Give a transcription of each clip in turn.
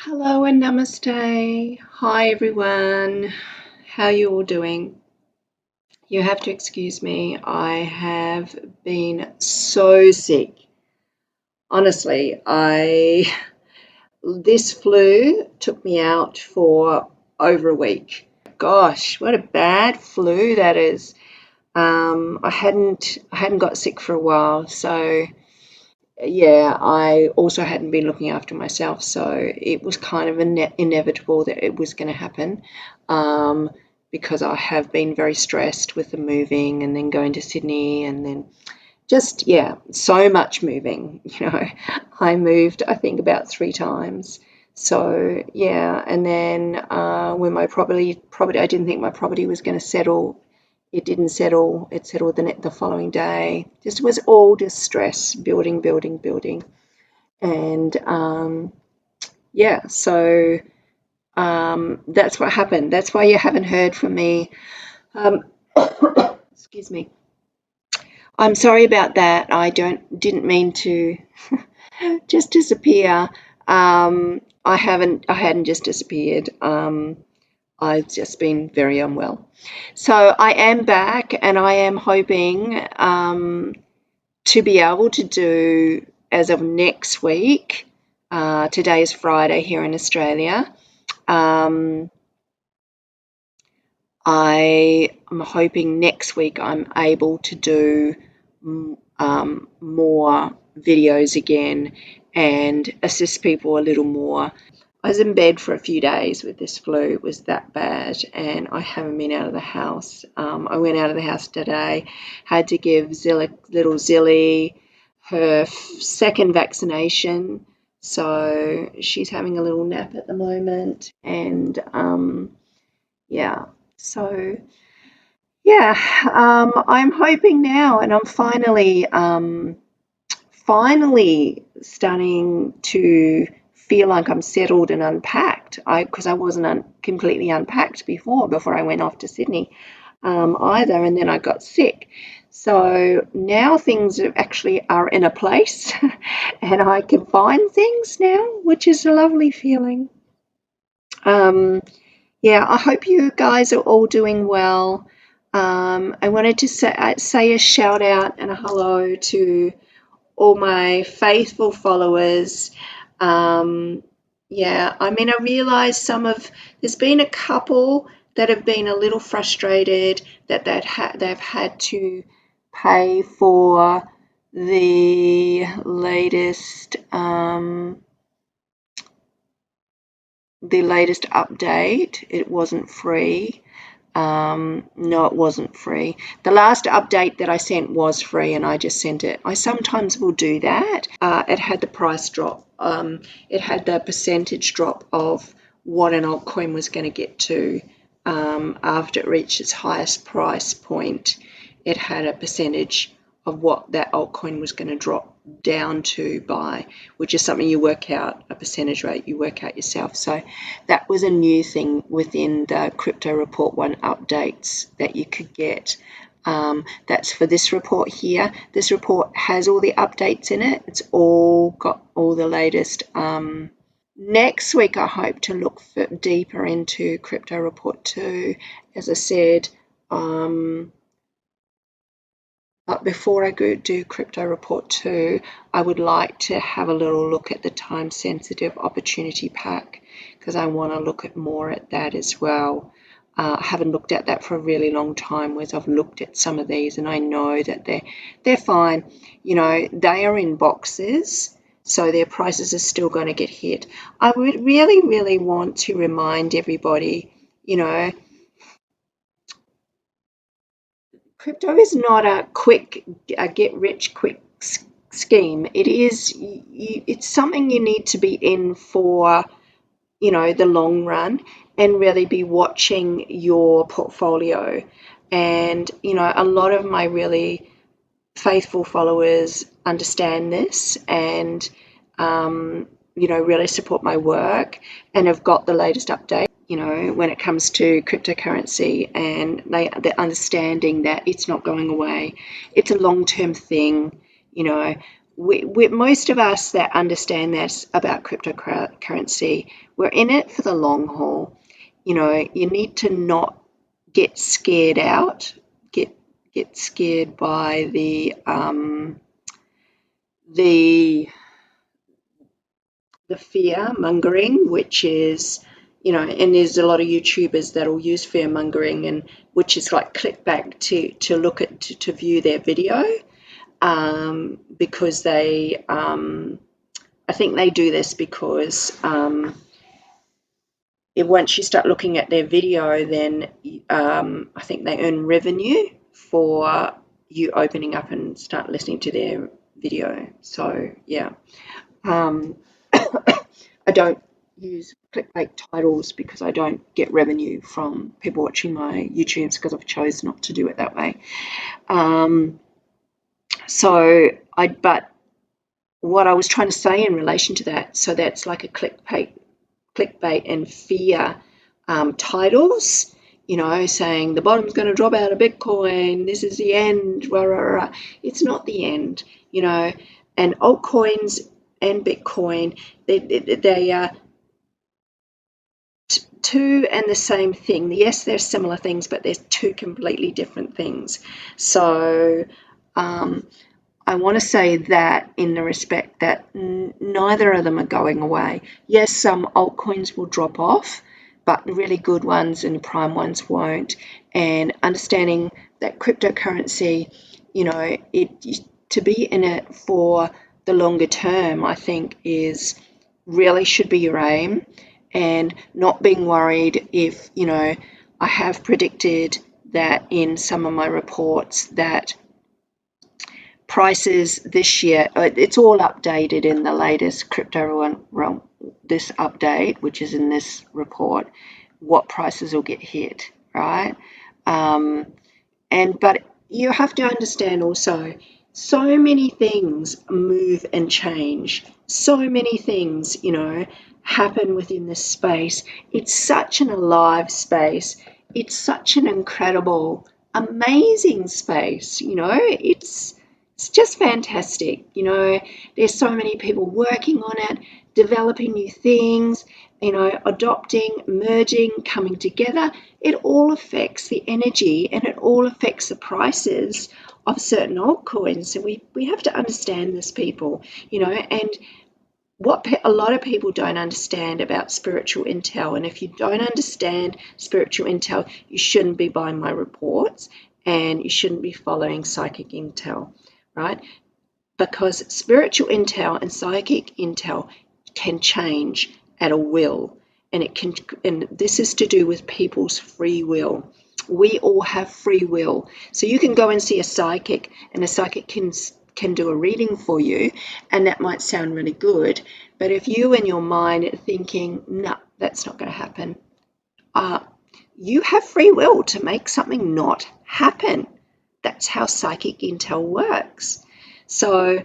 Hello and namaste. Hi everyone. How you all doing? You have to excuse me. I have been so sick. Honestly, I this flu took me out for over a week. Gosh, what a bad flu that is. I hadn't got sick for a while, so yeah, I also hadn't been looking after myself, so it was kind of inevitable that it was going to happen, um, because I have been very stressed with the moving and then going to Sydney and then just, yeah, so much moving. I moved, I think, about 3 times. So, yeah, and then when my property, I didn't think my property was going to settle. It didn't settle. It settled the following day. Just was all just stress, building, building, building. And yeah, so that's what happened. That's why you haven't heard from me. Um, excuse me. I'm sorry about that. I didn't mean to just disappear. I hadn't just disappeared. I've just been very unwell. So I am back and I am hoping to be able to do as of next week. Today is Friday here in Australia. Um, I am hoping next week I'm able to do more videos again and assist people a little more. I was in bed for a few days with this flu. It was that bad, and I haven't been out of the house. I went out of the house today, had to give little Zilly her second vaccination. So she's having a little nap at the moment, and yeah. So yeah, I'm hoping now, and I'm finally starting to feel like I'm settled and unpacked. Because I wasn't completely unpacked before I went off to Sydney, either, and then I got sick. So now things actually are in a place, and I can find things now, which is a lovely feeling. Um, yeah, I hope you guys are all doing well. I wanted to say a shout out and a hello to all my faithful followers. Um, yeah, I mean, I realise there's been a couple that have been a little frustrated that they've had to pay for the latest update. It wasn't free. No, it wasn't free. The last update that I sent was free and I just sent it. I sometimes will do that. It had the price drop. It had the percentage drop of what an altcoin was going to get to after it reached its highest price point. It had a percentage of what that altcoin was going to drop down to by, which is something you work out, a percentage rate you work out yourself. So that was a new thing within the Crypto Report 1 updates that you could get. That's for this report here. This report has all the updates in it. It's all got all the latest. Next week, I hope to look deeper into Crypto Report 2. As I said, but before I do Crypto Report 2, I would like to have a little look at the time sensitive opportunity pack because I want to look at more at that as well. I haven't looked at that for a really long time, whereas I've looked at some of these and I know that they're fine. They are in boxes, so their prices are still going to get hit. I would really, really want to remind everybody, crypto is not a get rich quick scheme. It's something you need to be in for, the long run and really be watching your portfolio. And, a lot of my really faithful followers understand this and, really support my work and have got the latest update, when it comes to cryptocurrency, and they're understanding that it's not going away. It's a long-term thing. You know, most of us that understand this about cryptocurrency, we're in it for the long haul. You know, you need to not get scared out, get scared by the fear mongering, which is, you know, and there's a lot of YouTubers that'll use fear mongering, and which is like click back to look at to view their video, because they I think they do this because once you start looking at their video, then I think they earn revenue for you opening up and start listening to their video. So yeah. I don't use clickbait titles because I don't get revenue from people watching my YouTubes, because I've chosen not to do it that way. But what I was trying to say in relation to that, so that's like a clickbait and fear titles, you know, saying the bottom's going to drop out of Bitcoin, this is the end, rah, rah, rah. It's not the end, you know, and altcoins and Bitcoin, they are two and the same thing. Yes, they're similar things, but they're two completely different things. So I want to say that in the respect that neither of them are going away. Yes, some altcoins will drop off, but really good ones and prime ones won't. And understanding that cryptocurrency, you know, to be in it for the longer term, I think really should be your aim, and not being worried if, you know, I have predicted that in some of my reports that prices this year, it's all updated in the latest crypto realm, this update, which is in this report, what prices will get hit, right? But you have to understand also, so many things move and change. So many things, you know, happen within this space. It's such an alive space. It's such an incredible, amazing space, you know. It's just fantastic, you know. There's so many people working on it, developing new things, you know, adopting, merging, coming together. It all affects the energy, and it all affects the prices of certain altcoins. So we have to understand this, people, you know. And what a lot of people don't understand about spiritual intel, and if you don't understand spiritual intel, you shouldn't be buying my reports, and you shouldn't be following psychic intel, right? Because spiritual intel and psychic intel can change at a will, and this is to do with people's free will. We all have free will. So you can go and see a psychic, and a psychic can do a reading for you, and that might sound really good, but if you in your mind are thinking, no, that's not going to happen, you have free will to make something not happen. That's how psychic intel works. So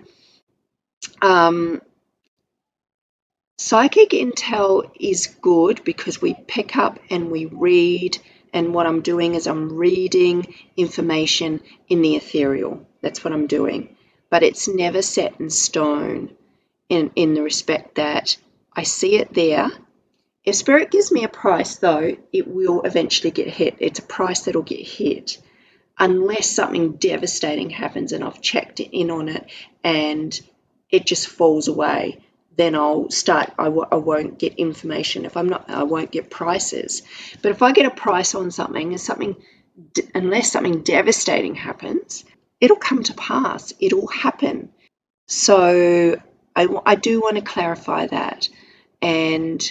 psychic intel is good because we pick up and we read, and what I'm doing is I'm reading information in the ethereal. That's what I'm doing. But it's never set in stone, in the respect that I see it there. If Spirit gives me a price, though, it will eventually get hit. It's a price that'll get hit unless something devastating happens and I've checked in on it and it just falls away. Then I'll start, I won't get information. If I'm not, I won't get prices. But if I get a price on something, unless something devastating happens, it'll come to pass. It'll happen. So I do want to clarify that. And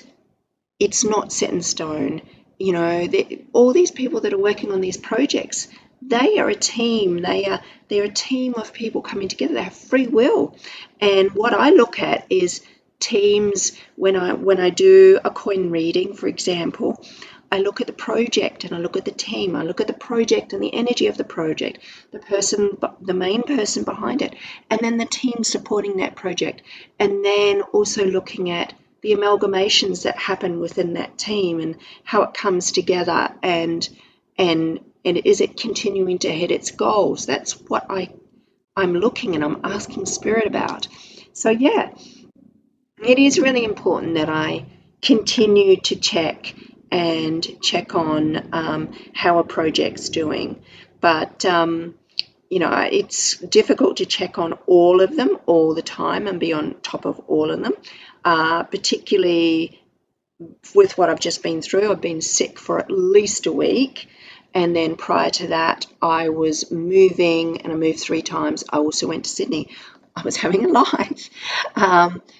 it's not set in stone. You know, all these people that are working on these projects, they are a team. They're a team of people coming together. They have free will. And what I look at is teams. When I do a coin reading, for example, I look at the project and I look at the team. I look at the project and the energy of the project, the main person behind it, and then the team supporting that project, and then also looking at the amalgamations that happen within that team and how it comes together, and is it continuing to hit its goals. That's what I I'm looking and I'm asking Spirit about. So, yeah, it is really important that I continue to check on how a project's doing. But, it's difficult to check on all of them all the time and be on top of all of them, particularly with what I've just been through. I've been sick for at least a week. And then prior to that, I was moving, and I moved 3 times. I also went to Sydney. I was having a life.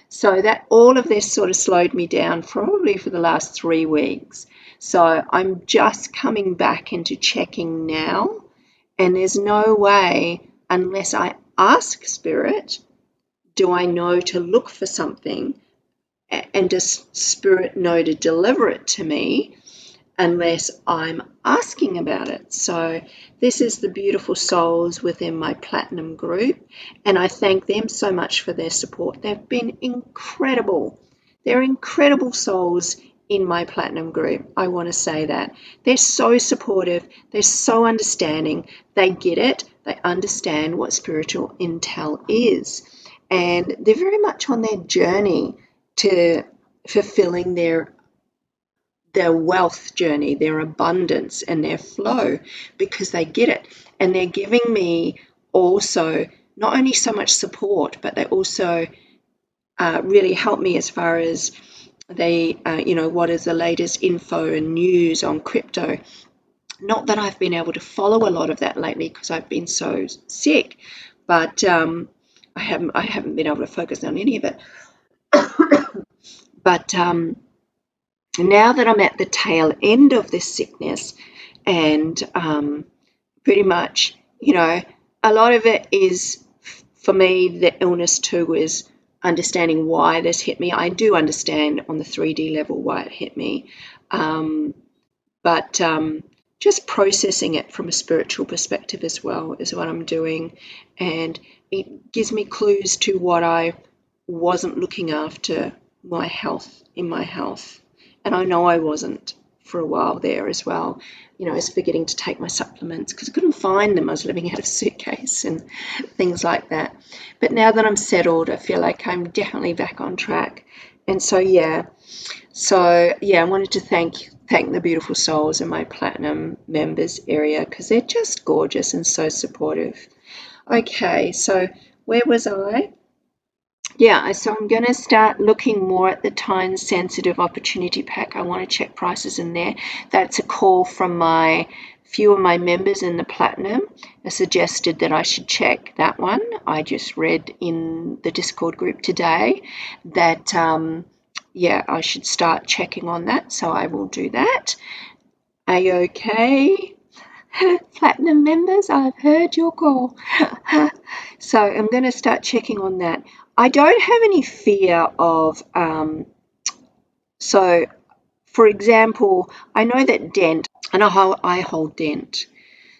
So that all of this sort of slowed me down probably for the last 3 weeks. So I'm just coming back into checking now. And there's no way, unless I ask Spirit, do I know to look for something, and does Spirit know to deliver it to me, unless I'm asking about it. So this is the beautiful souls within my platinum group, and I thank them so much for their support. They've been incredible. They're incredible souls in my platinum group. I want to say that. They're so supportive. They're so understanding. They get it. They understand what spiritual intel is. And they're very much on their journey to fulfilling their wealth journey, their abundance, and their flow, because they get it. And they're giving me also not only so much support, but they also really help me as far as what is the latest info and news on crypto. Not that I've been able to follow a lot of that lately because I've been so sick, but I haven't been able to focus on any of it. But now that I'm at the tail end of this sickness, and pretty much, a lot of it is, for me, the illness too is understanding why this hit me. I do understand on the 3D level why it hit me, but just processing it from a spiritual perspective as well is what I'm doing, and it gives me clues to what I wasn't looking after my health. And I know I wasn't for a while there as well. I was forgetting to take my supplements because I couldn't find them. I was living out of a suitcase and things like that. But now that I'm settled, I feel like I'm definitely back on track. And so, I wanted to thank the beautiful souls in my platinum members area, because they're just gorgeous and so supportive. Okay, so where was I? Yeah, so I'm going to start looking more at the time sensitive opportunity pack. I want to check prices in there. That's a call from few of my members in the platinum. I suggested that I should check that one. I just read in the Discord group today that I should start checking on that, so I will do that. Are you okay? Platinum members, I've heard your call. So I'm going to start checking on that. I don't have any fear of, so for example, I know that Dent, and I hold Dent,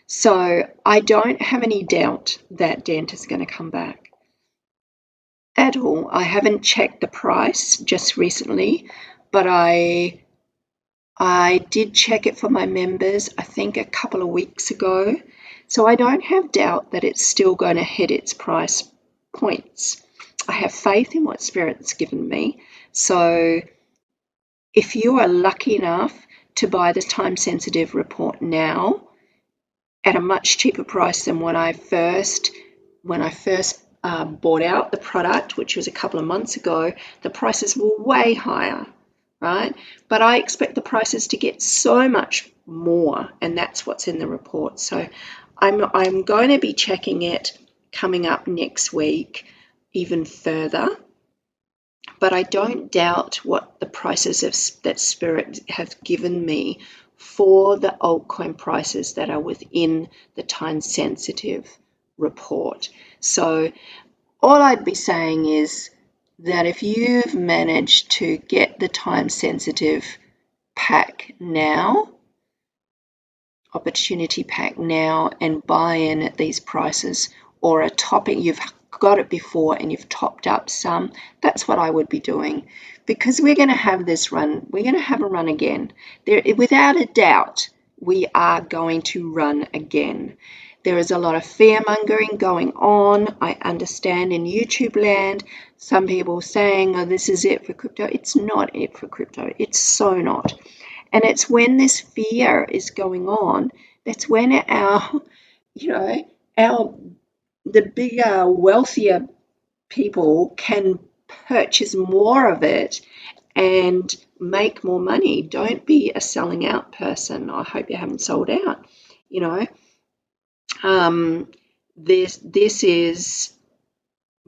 so I don't have any doubt that Dent is going to come back at all. I haven't checked the price just recently, but I did check it for my members, I think a couple of weeks ago. So I don't have doubt that it's still going to hit its price points. I have faith in what Spirit's given me. So if you are lucky enough to buy the time sensitive report now at a much cheaper price than when I first bought out the product, which was a couple of months ago, the prices were way higher, right? But I expect the prices to get so much more, and that's what's in the report. So I'm going to be checking it coming up next week even further, but I don't doubt what the prices that Spirit have given me for the altcoin prices that are within the time sensitive report. So all I'd be saying is that if you've managed to get the time sensitive pack now, opportunity pack now, and buy in at these prices, or a topping, you've got it before and you've topped up some, that's what I would be doing, because we're going to have this run. We're going to have a run again. Without a doubt, we are going to run again. There is a lot of fear mongering going on. I understand in YouTube land, some people saying, oh, this is it for crypto. It's not it for crypto. It's so not. And it's when this fear is going on, that's when our, you know, the bigger, wealthier people can purchase more of it and make more money. Don't be a selling out person. I hope you haven't sold out. You know, this is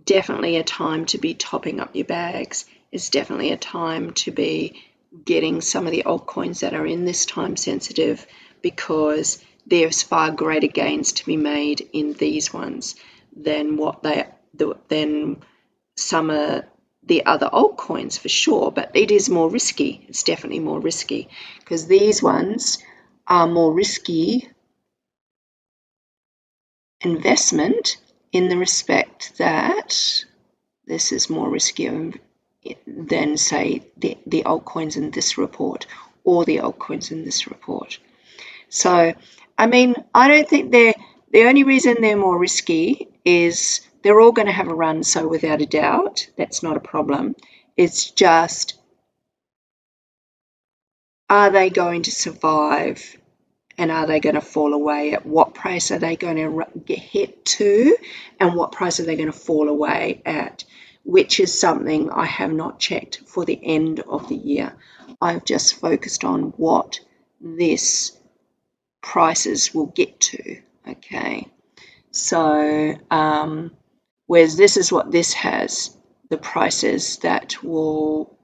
definitely a time to be topping up your bags. It's definitely a time to be getting some of the altcoins that are in this time sensitive, because there's far greater gains to be made in these ones than than some of the other altcoins for sure. But it is more risky. It's definitely more risky, because these ones are more risky investment in the respect that this is more risky than, say, the altcoins in this report or the altcoins in this report. So, I mean, I don't think the only reason they're more risky is they're all going to have a run, so without a doubt, that's not a problem. It's just, are they going to survive, and are they going to fall away? At what price are they going to get hit to, and what price are they going to fall away at? Which is something I have not checked for the end of the year. I've just focused on what this prices will get to. Okay, so whereas this is what this has, the prices that will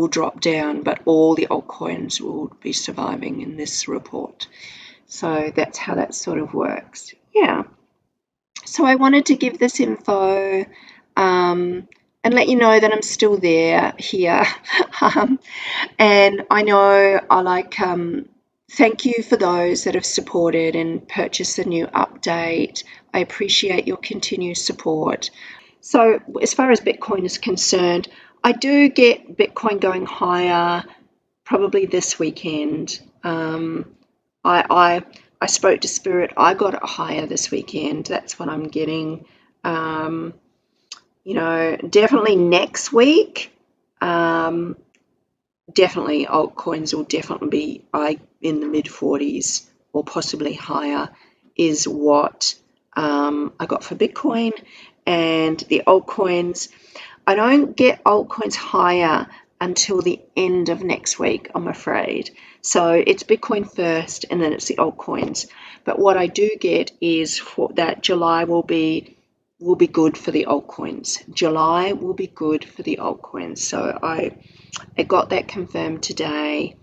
drop down, but all the altcoins will be surviving in this report. So that's how that sort of works. Yeah. So I wanted to give this info and let you know that I'm still here. And I know thank you for those that have supported and purchased the new update. I appreciate your continued support. So as far as Bitcoin is concerned, I do get Bitcoin going higher probably this weekend. I spoke to Spirit. I got it higher this weekend. That's what I'm getting. Definitely next week. Definitely altcoins will definitely be in the mid 40s or possibly higher is what I got for Bitcoin. And the altcoins, I don't get altcoins higher until the end of next week, I'm afraid. So it's Bitcoin first and then it's the altcoins. But what I do get is that July will be good for the altcoins. July will be good for the altcoins. So I got that confirmed today,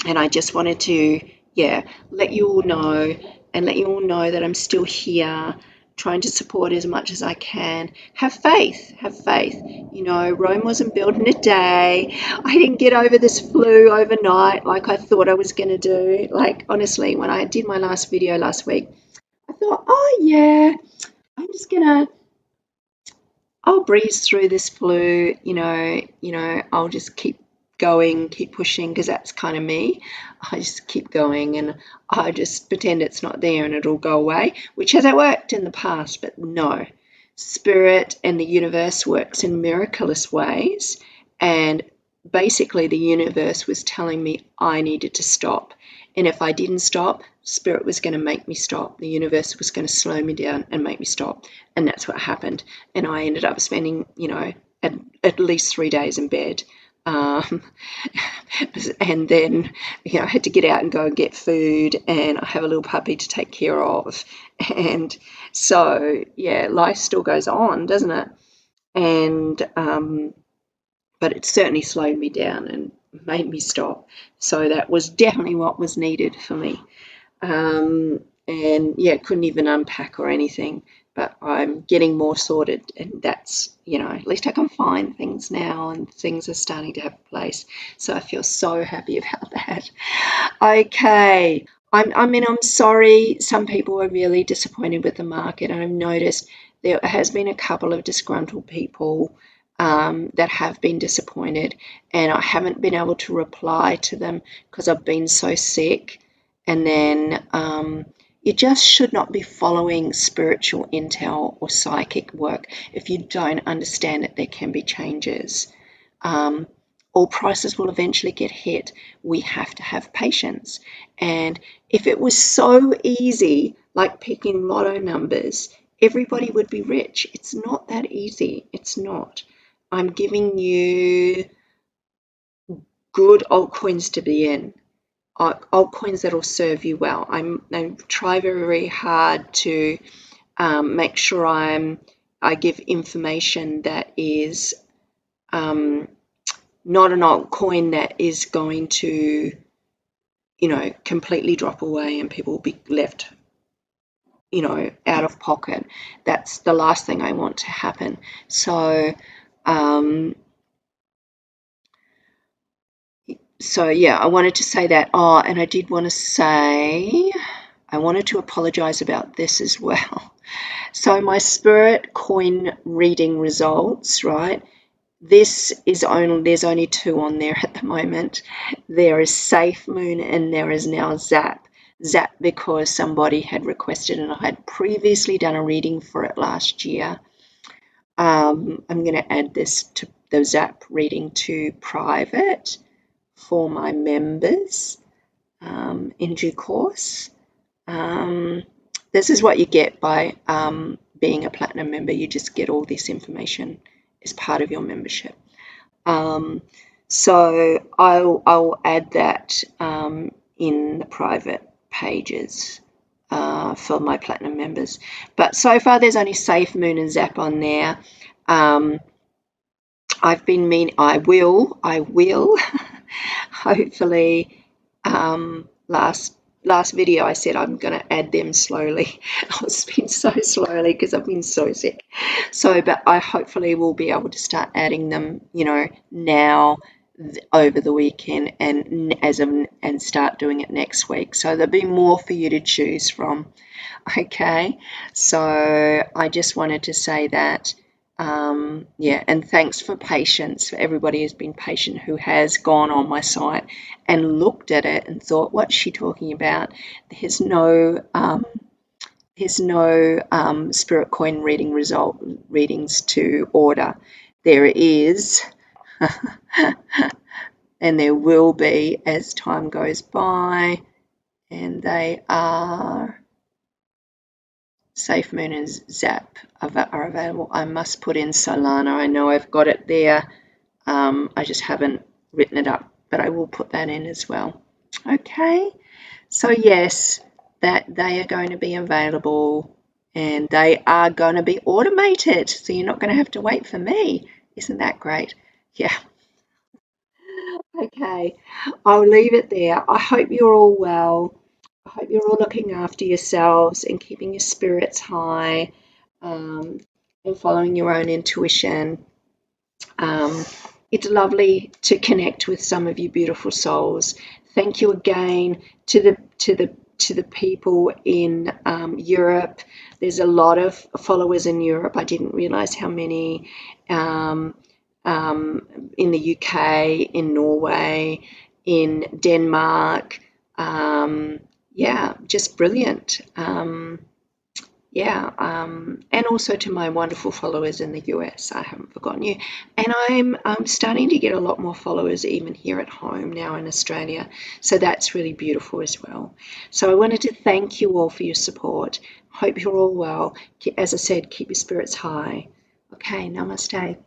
and I just wanted to, let you all know, and let you all know that I'm still here, trying to support as much as I can. Have faith. Rome wasn't built in a day. I didn't get over this flu overnight like I thought I was going to do. Like, honestly, when I did my last video last week, I thought, oh yeah, I'll breeze through this flu, I'll just keep going, keep pushing, because that's kind of me. I just keep going and I just pretend it's not there and it'll go away, which has worked in the past, but no. Spirit and the universe works in miraculous ways, and basically the universe was telling me I needed to stop. And if I didn't stop, Spirit was going to make me stop. The universe was going to slow me down and make me stop. And that's what happened. And I ended up spending, at least 3 days in bed. And then, I had to get out and go and get food. And I have a little puppy to take care of. And so, life still goes on, doesn't it? And, but it certainly slowed me down and made me stop. So that was definitely what was needed for me. And couldn't even unpack or anything, but I'm getting more sorted, and that's, at least I can find things now and things are starting to have a place. So I feel so happy about that. Okay. I'm sorry. Some people are really disappointed with the market, and I've noticed there has been a couple of disgruntled people that have been disappointed, and I haven't been able to reply to them because I've been so sick. And then You just should not be following spiritual intel or psychic work if you don't understand that there can be changes. Um, all prices will eventually get hit. We have to have patience. And if it was so easy, like picking lotto numbers, everybody would be rich. It's not that easy. It's not. I'm giving you good altcoins to be in, altcoins that will serve you well. I try very hard to make sure I give information that is not an altcoin that is going to, completely drop away and people will be left, out of pocket. That's the last thing I want to happen. So, yeah, I wanted to say that. Oh, and I did want to say, I wanted to apologize about this as well. So my spirit coin reading results, right? There's only 2 on there at the moment. There is Safe Moon and there is now Zap. Zap because somebody had requested and I had previously done a reading for it last year. I'm going to add this to the Zap reading to private for my members in due course. This is what you get by being a platinum member. You just get all this information as part of your membership. So I'll add that in the private pages for my platinum members. But so far there's only Safe Moon and Zap on there. I've been mean. I will hopefully last video I said I'm going to add them slowly. It's been so slowly because I've been so sick. So, but I hopefully will be able to start adding them, now over the weekend and start doing it next week. So there'll be more for you to choose from. Okay, so I just wanted to say that. And thanks for patience for everybody who's been patient, who has gone on my site and looked at it and thought, what's she talking about? There's no spirit coin readings to order. There is and there will be as time goes by, and they are Safe Moon and Zap are available. I must put in Solana. I know I've got it there. I just haven't written it up, but I will put that in as well. Okay, so yes, that they are going to be available and they are going to be automated. So you're not going to have to wait for me. Isn't that great? Yeah. Okay, I'll leave it there. I hope you're all well. I hope you're all looking after yourselves and keeping your spirits high, and following your own intuition. It's lovely to connect with some of you beautiful souls. Thank you again to the people in Europe. There's a lot of followers in Europe. I didn't realize how many. In the UK, in Norway, in Denmark. Just brilliant. And also to my wonderful followers in the US. I haven't forgotten you. And I'm starting to get a lot more followers even here at home now in Australia. So that's really beautiful as well. So I wanted to thank you all for your support. Hope you're all well. As I said, keep your spirits high. Okay, namaste.